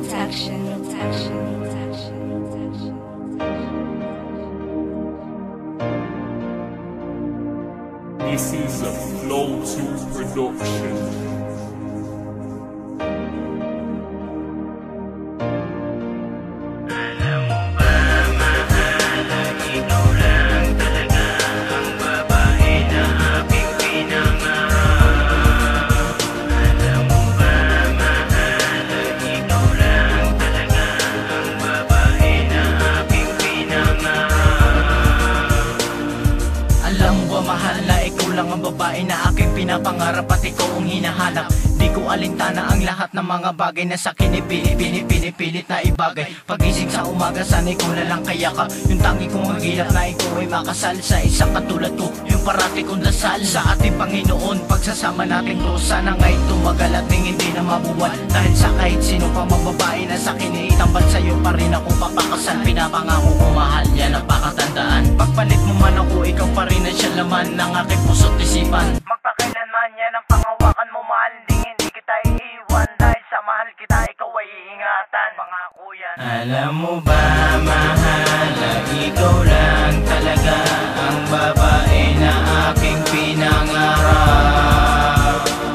Protection. This is a Flow 2 production. Mahal na ikaw lang ang babae na aking pinapangarap at ikaw ang hinahanap. Di ko alintana ang lahat ng mga bagay na sa akin pinipilit na ibagay. Pagising sa umaga sana'y ko na lang kaya ka. Yung tangi kong magilap na ikaw ay makasal sa isang katulad ko. Yung parati kong dasal sa ating Panginoon. Pagsasama natin to sana nga'y tumagal at hindi na mabuwal. Dahil sa kahit sino pa mababae na sa akin itambal sa'yo pa rin ako papakasal. Pinapangako ko mahal yan ang pakatandaan. Pagpalit mo man ako ikaw pa rin ang siya laman ng aking puso't isipan. Magpakailanman yan ang pangawakan mo mahal. Hindi kita iiwan dahil sa mahal kita ikaw ay iingatan. Pangako yan. Alam mo ba mahal na ikaw lang talaga ang babae na aking pinangarap.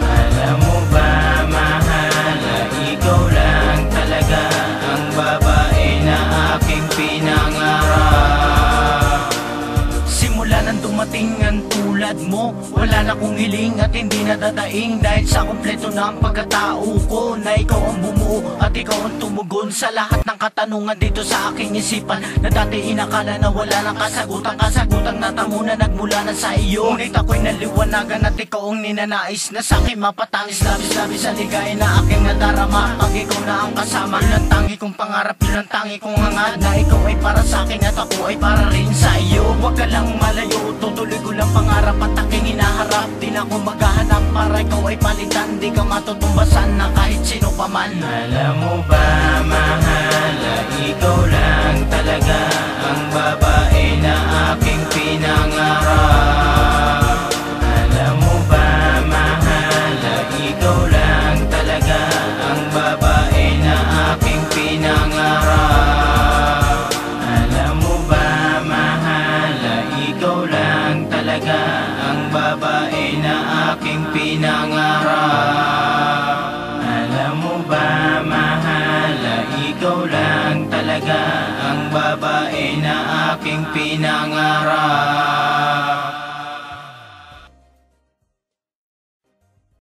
Alam mo ba mahal na ikaw lang talaga ang babae na aking pinangarap. Simula nang dumating ang tulad mo, wala na kong hiling at hindi na dadaing. Dahil sa kompleto na ang pagkatao ko, na ikaw ang bumuo at ikaw ang tumugon sa lahat ng katanungan dito sa aking isipan. Na dati inakala na wala ng kasagutan, kasagutang natamo na nagmula na sa iyo. Ngunit ako'y naliwanagan at ikaw ang ninanais na sa akin mapatangis. Labis-labis sa ligay na aking nadarama pag ikaw na ang kasama. Yun ang tangi kong pangarap, yun ang tangi kong hangad, na ikaw ay para sa akin at ako ay para rin sa iyo. Huwag ka lang malayo, tutuloy ko lang pangarap at aking hinaharap. Di na ako maghahanap para ikaw ay palitan. Di ka matutumbasan na kahit sino pa man. Alam mo ba mahal na ikaw lang talaga ang babae na aking pinangarap. Alam mo ba mahal na ikaw lang talaga ang babae na aking pinangarap. Alam mo ba mahal na ikaw lang talaga ang babae na aking pinangarap. Alam mo ba mahal na ikaw lang talaga ang babae na aking pinangarap.